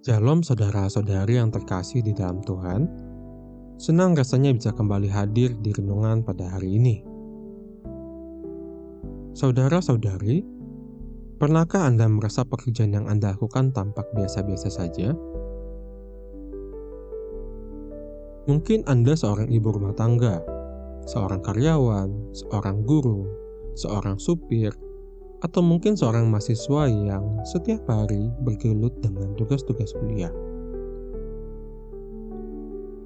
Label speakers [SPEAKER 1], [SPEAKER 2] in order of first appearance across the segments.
[SPEAKER 1] Shalom saudara-saudari yang terkasih di dalam Tuhan. Senang rasanya bisa kembali hadir di renungan pada hari ini. Saudara-saudari, pernahkah Anda merasa pekerjaan yang Anda lakukan tampak biasa-biasa saja? Mungkin Anda seorang ibu rumah tangga, seorang karyawan, seorang guru, seorang supir, atau mungkin seorang mahasiswa yang setiap hari bergelut dengan tugas-tugas kuliah.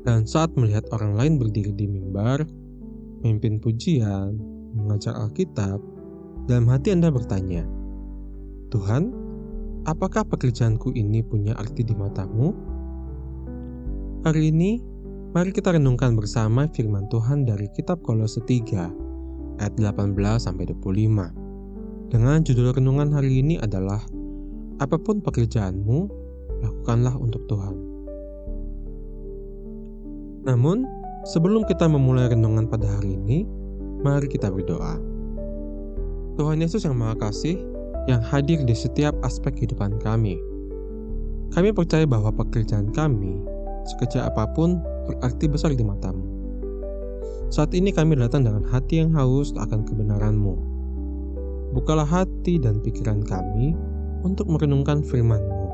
[SPEAKER 1] Dan saat melihat orang lain berdiri di mimbar, memimpin pujian, mengajar Alkitab, dalam hati Anda bertanya, Tuhan, apakah pekerjaanku ini punya arti di matamu? Hari ini, mari kita renungkan bersama firman Tuhan dari kitab Kolose 3, ayat 18-25. Dengan judul renungan hari ini adalah, apapun pekerjaanmu, lakukanlah untuk Tuhan. Namun, sebelum kita memulai renungan pada hari ini, mari kita berdoa. Tuhan Yesus yang Maha Kasih, yang hadir di setiap aspek kehidupan kami. Kami percaya bahwa pekerjaan kami, sekecil apapun, berarti besar di matamu. Saat ini kami datang dengan hati yang haus akan kebenaran-Mu. Bukalah hati dan pikiran kami untuk merenungkan firman-Mu.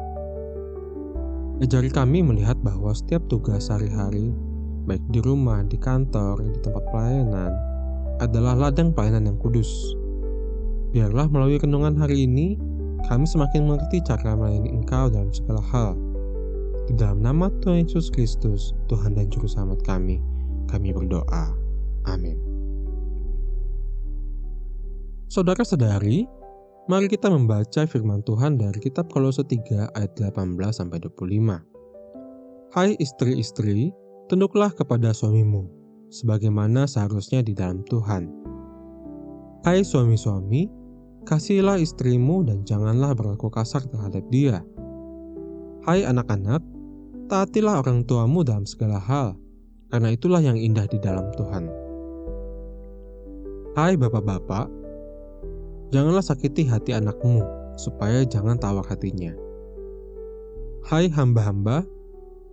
[SPEAKER 1] Ajari kami melihat bahwa setiap tugas sehari-hari, baik di rumah, di kantor, di tempat pelayanan, adalah ladang pelayanan yang kudus. Biarlah melalui renungan hari ini, kami semakin mengerti cara melayani Engkau dalam segala hal. Di dalam nama Tuhan Yesus Kristus, Tuhan dan Juru Selamat kami berdoa. Amin. Saudara-saudari, mari kita membaca firman Tuhan dari kitab Kolose 3 ayat 18-25. Hai istri-istri, tunduklah kepada suamimu, sebagaimana seharusnya di dalam Tuhan. Hai suami-suami, kasihilah istrimu dan janganlah berlaku kasar terhadap dia. Hai anak-anak, taatilah orang tuamu dalam segala hal, karena itulah yang indah di dalam Tuhan. Hai bapak-bapak, janganlah sakiti hati anakmu, supaya jangan tawar hatinya. Hai hamba-hamba,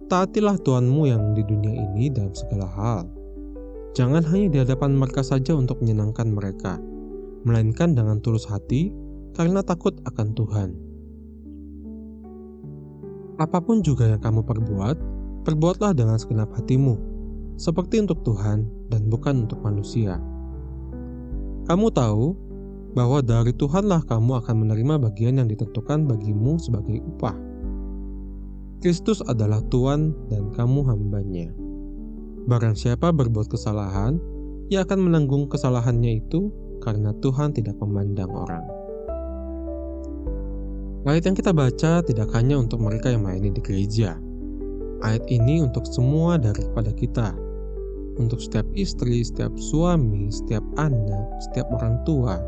[SPEAKER 1] taatilah Tuhanmu yang di dunia ini dalam segala hal. Jangan hanya di hadapan mereka saja untuk menyenangkan mereka, melainkan dengan tulus hati, karena takut akan Tuhan. Apapun juga yang kamu perbuat, perbuatlah dengan segenap hatimu, seperti untuk Tuhan dan bukan untuk manusia. Kamu tahu bahwa dari Tuhanlah kamu akan menerima bagian yang ditentukan bagimu sebagai upah. Kristus adalah Tuhan dan kamu hambanya. Barang siapa berbuat kesalahan, ia akan menanggung kesalahannya itu karena Tuhan tidak memandang orang. Ayat yang kita baca tidak hanya untuk mereka yang melayani di gereja. Ayat ini untuk semua daripada kita. Untuk setiap istri, setiap suami, setiap anak, setiap orang tua,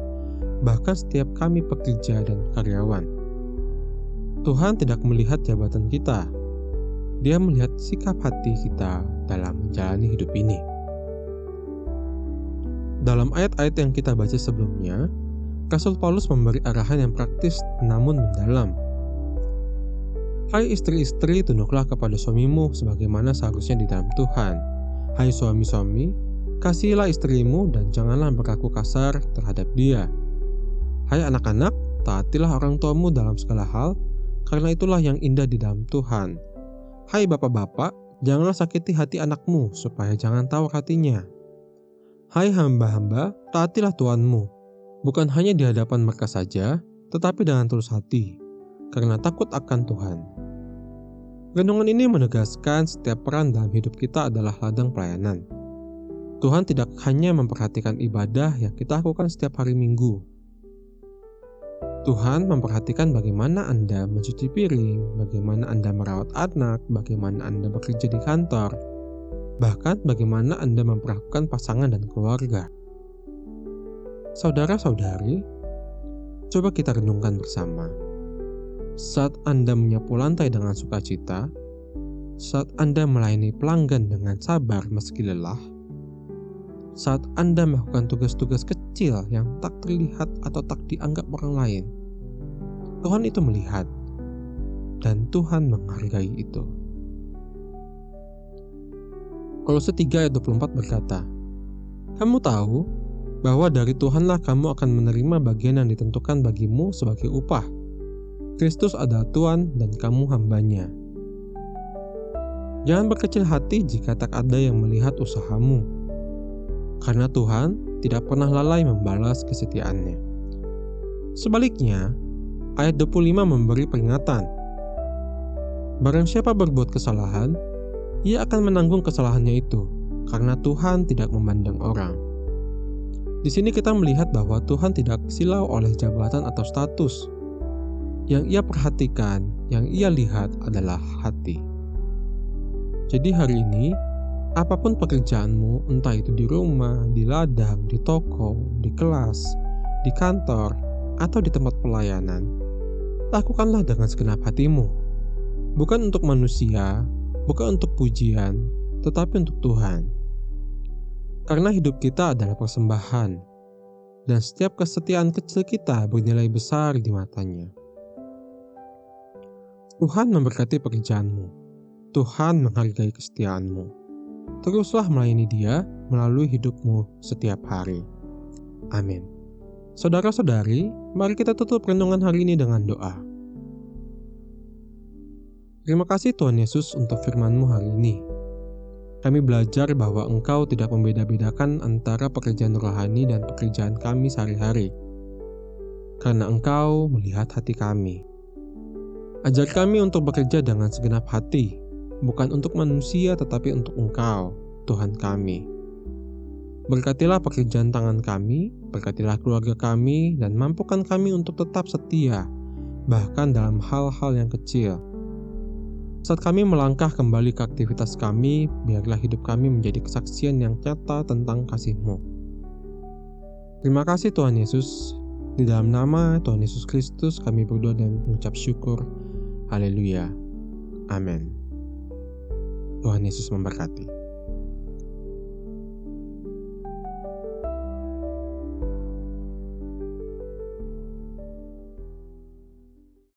[SPEAKER 1] bahkan setiap kami pekerja dan karyawan. Tuhan tidak melihat jabatan kita. Dia melihat sikap hati kita dalam menjalani hidup ini. Dalam ayat-ayat yang kita baca sebelumnya, Rasul Paulus memberi arahan yang praktis namun mendalam. Hai istri-istri, tunduklah kepada suamimu sebagaimana seharusnya di dalam Tuhan. Hai suami-suami, kasihilah istrimu dan janganlah berlaku kasar terhadap dia. Hai anak-anak, taatilah orang tuamu dalam segala hal, karena itulah yang indah di dalam Tuhan. Hai bapak-bapak, janganlah sakiti hati anakmu, supaya jangan tawar hatinya. Hai hamba-hamba, taatilah Tuhanmu, bukan hanya di hadapan mereka saja, tetapi dengan tulus hati, karena takut akan Tuhan. Renungan ini menegaskan setiap peran dalam hidup kita adalah ladang pelayanan. Tuhan tidak hanya memperhatikan ibadah yang kita lakukan setiap hari Minggu. Tuhan memperhatikan bagaimana Anda mencuci piring, bagaimana Anda merawat anak, bagaimana Anda bekerja di kantor, bahkan bagaimana Anda memperlakukan pasangan dan keluarga. Saudara-saudari, coba kita renungkan bersama. Saat Anda menyapu lantai dengan sukacita, saat Anda melayani pelanggan dengan sabar meski lelah, saat Anda melakukan tugas-tugas kecil yang tak terlihat atau tak dianggap orang lain, Tuhan itu melihat. dan Tuhan menghargai itu. Kolose 3 ayat 24 berkata, "Kamu tahu bahwa dari Tuhanlah kamu akan menerima bagian yang ditentukan bagimu sebagai upah. Kristus adalah Tuhan dan kamu hambanya. Jangan berkecil hati jika tak ada yang melihat usahamu, karena Tuhan tidak pernah lalai membalas kesetiaannya." Sebaliknya, ayat 25 memberi peringatan. Barang siapa berbuat kesalahan, ia akan menanggung kesalahannya itu, karena Tuhan tidak memandang orang. Di sini kita melihat bahwa Tuhan tidak silau oleh jabatan atau status. Yang ia perhatikan, yang ia lihat adalah hati. Jadi hari ini, apapun pekerjaanmu, entah itu di rumah, di ladang, di toko, di kelas, di kantor, atau di tempat pelayanan, lakukanlah dengan segenap hatimu. Bukan untuk manusia, bukan untuk pujian, tetapi untuk Tuhan. Karena hidup kita adalah persembahan, dan setiap kesetiaan kecil kita bernilai besar di matanya. Tuhan memberkati pekerjaanmu. Tuhan menghargai kesetiaanmu. Teruslah melayani Dia melalui hidupmu setiap hari. Amin. Saudara-saudari, mari kita tutup renungan hari ini dengan doa. Terima kasih Tuhan Yesus untuk firman-Mu hari ini. Kami belajar bahwa Engkau tidak membeda-bedakan antara pekerjaan rohani dan pekerjaan kami sehari-hari. Karena Engkau melihat hati kami. Ajar kami untuk bekerja dengan segenap hati, bukan untuk manusia tetapi untuk Engkau, Tuhan kami. Berkatilah pekerjaan tangan kami, berkatilah keluarga kami, dan mampukan kami untuk tetap setia, bahkan dalam hal-hal yang kecil. Saat kami melangkah kembali ke aktivitas kami, biarlah hidup kami menjadi kesaksian yang nyata tentang kasih-Mu. Terima kasih Tuhan Yesus. Di dalam nama Tuhan Yesus Kristus kami berdoa dan mengucap syukur. Haleluya. Amin. Tuhan Yesus memberkati.